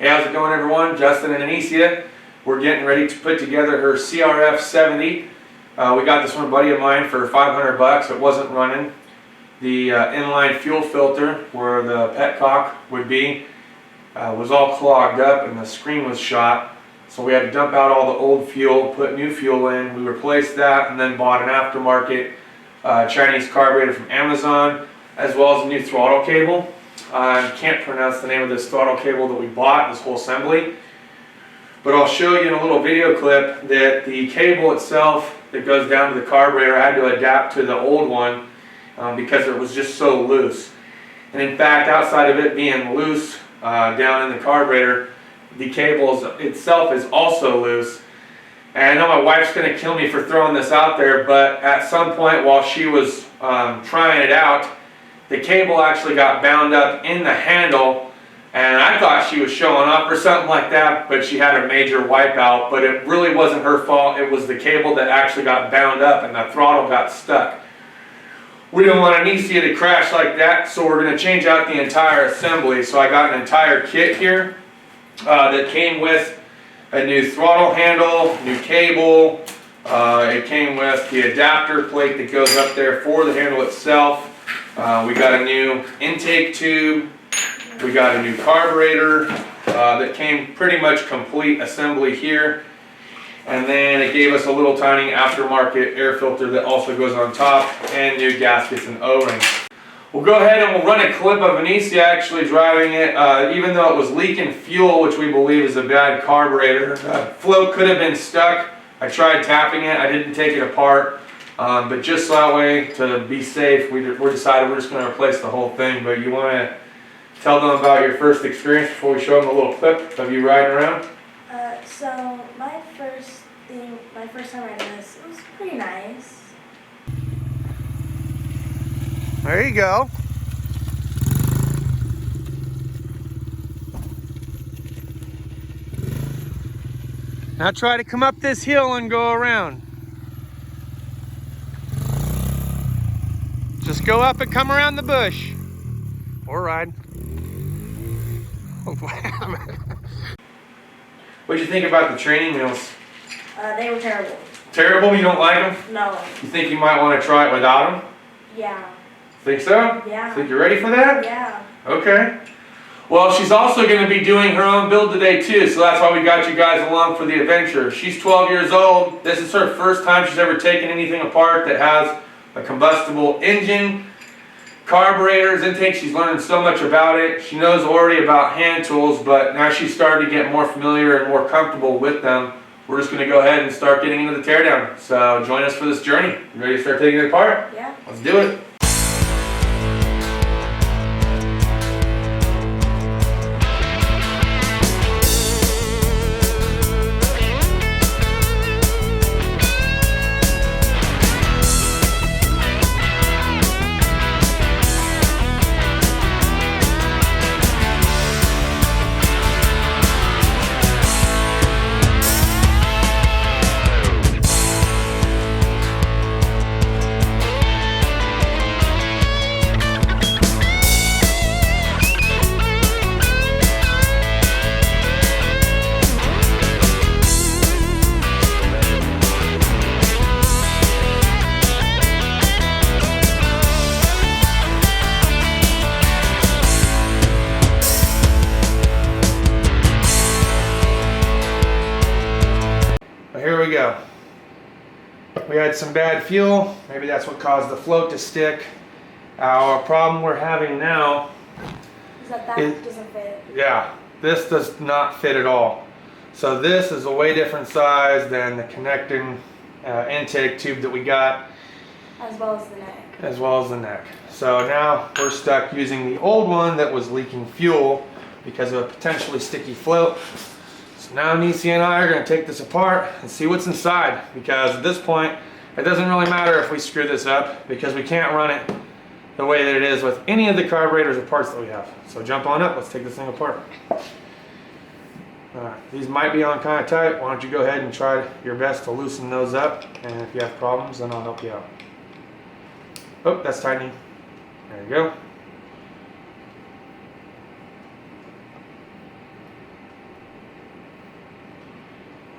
Hey, how's it going everyone? Justin and Anicia. We're getting ready to put together her CRF70. We got this from a buddy of mine for 500 bucks. It wasn't running. The inline fuel filter where the petcock would be was all clogged up and the screen was shot. So we had to dump out all the old fuel, put new fuel in. We replaced that and then bought an aftermarket Chinese carburetor from Amazon, as well as a new throttle cable. I can't pronounce the name of this throttle cable that we bought, this whole assembly. But I'll show you in a little video clip that the cable itself that goes down to the carburetor, I had to adapt to the old one because it was just so loose. And in fact, outside of it being loose down in the carburetor, the cable itself is also loose. And I know my wife's going to kill me for throwing this out there, but at some point while she was trying it out, the cable actually got bound up in the handle, and I thought she was showing up or something like that, but she had a major wipeout. But it really wasn't her fault. It was the cable that actually got bound up and the throttle got stuck. We don't want Anicia to crash like that, so we're going to change out the entire assembly. So I got an entire kit here that came with a new throttle handle, new cable. It came with the adapter plate that goes up there for the handle itself. We got a new intake tube. We got a new carburetor that came pretty much complete assembly here. And then it gave us a little tiny aftermarket air filter that also goes on top, and new gaskets and O-rings. We'll go ahead and we'll run a clip of Anicia actually driving it, even though it was leaking fuel, which we believe is a bad carburetor. Float could have been stuck. I tried tapping it. I didn't take it apart. But just so that way, to be safe, we decided we're just going to replace the whole thing. But you want to tell them about your first experience before we show them a little clip of you riding around? So my first time riding this, it was pretty nice. There you go. Now try to come up this hill and go around. Just go up and come around the bush. Or ride. What'd you think about the training wheels? They were terrible. Terrible? You don't like them? No. You think you might want to try it without them? Yeah. Think so? Yeah. Think you're ready for that? Yeah. Okay. Well, she's also going to be doing her own build today too, so that's why we got you guys along for the adventure. She's 12 years old. This is her first time she's ever taken anything apart that has a combustible engine, carburetors, intake. She's learning so much about it. She knows already about hand tools, but now she's starting to get more familiar and more comfortable with them. We're just going to go ahead and start getting into the teardown. So join us for this journey. You ready to start taking it apart? Yeah. Let's do it. Here we go. We had some bad fuel. Maybe that's what caused the float to stick. Our problem we're having now is that doesn't fit. Yeah, this does not fit at all. So this is a way different size than the connecting intake tube that we got. As well as the neck. As well as the neck. So now we're stuck using the old one that was leaking fuel because of a potentially sticky float. So now Anicia and I are going to take this apart and see what's inside, because at this point it doesn't really matter if we screw this up because we can't run it the way that it is with any of the carburetors or parts that we have. So jump on up, let's take this thing apart. These might be on kind of tight. Why don't you go ahead and try your best to loosen those up, and if you have problems then I'll help you out. Oh, that's tightening. There you go.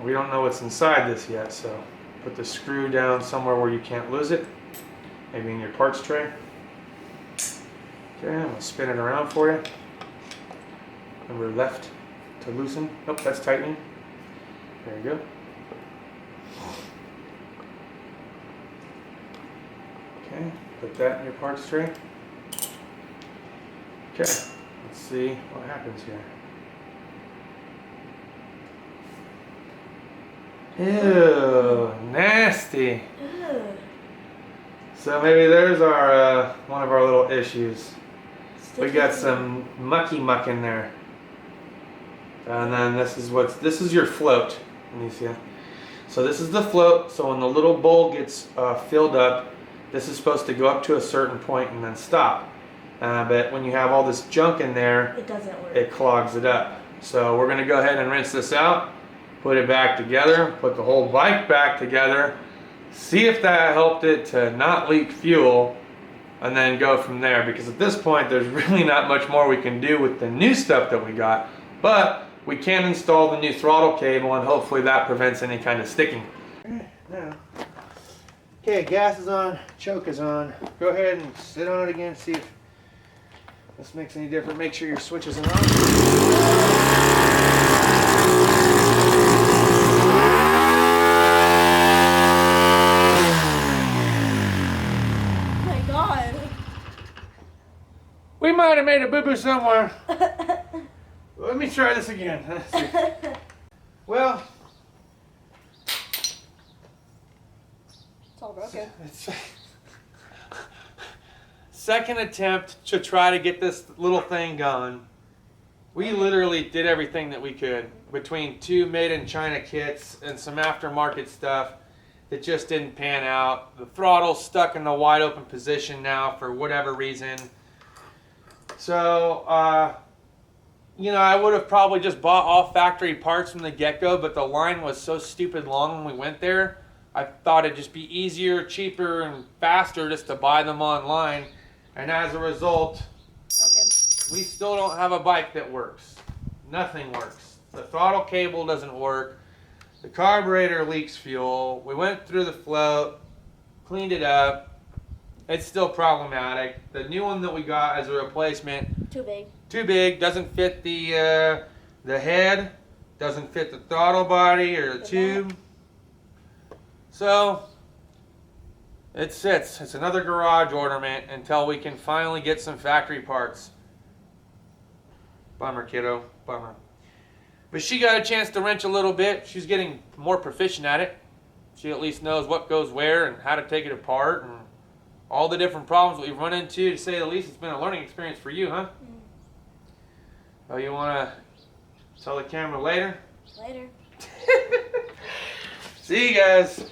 We don't know what's inside this yet, so put the screw down somewhere where you can't lose it. Maybe in your parts tray. Okay, I'm gonna spin it around for you. Remember left to loosen. Nope, that's tightening. There you go. Okay, put that in your parts tray. Okay, let's see what happens here. Ew, nasty. Ugh. So maybe there's our one of our little issues. We got Sticky. some mucky muck in there. And then this is your float. Let me see. So this is the float. So when the little bowl gets filled up, this is supposed to go up to a certain point and then stop. But when you have all this junk in there, It doesn't work. it clogs it up. So we're gonna go ahead and rinse this out, put it back together, put the whole bike back together, see if that helped it to not leak fuel, and then go from there. Because at this point, there's really not much more we can do with the new stuff that we got. But we can install the new throttle cable, and hopefully that prevents any kind of sticking. Now, okay, gas is on, choke is on. Go ahead and sit on it again, see if this makes any difference. Make sure your switch is on. Oh my god. We might have made a boo-boo somewhere. Let me try this again. Let's see. Well, It's all broken. it's second attempt to try to get this little thing going. We literally did everything that we could between 2 made-in-China kits and some aftermarket stuff that just didn't pan out. The throttle's stuck in the wide open position now for whatever reason. So, you know, I would have probably just bought all factory parts from the get-go, but the line was so stupid long when we went there. I thought it'd just be easier, cheaper, and faster just to buy them online. And as a result, Broken. we still don't have a bike that works. Nothing works. The throttle cable doesn't work. The carburetor leaks fuel. We went through the float, cleaned it up. It's still problematic. The new one that we got as a replacement, Too big. too big, doesn't fit the head, doesn't fit the throttle body or the tube. So it sits. It's another garage ornament until we can finally get some factory parts. Bummer, kiddo. Bummer. But she got a chance to wrench a little bit. She's getting more proficient at it. She at least knows what goes where and how to take it apart and all the different problems we've run into. To say the least, it's been a learning experience for you, huh? Oh, you want to tell the camera later? Later. See you guys.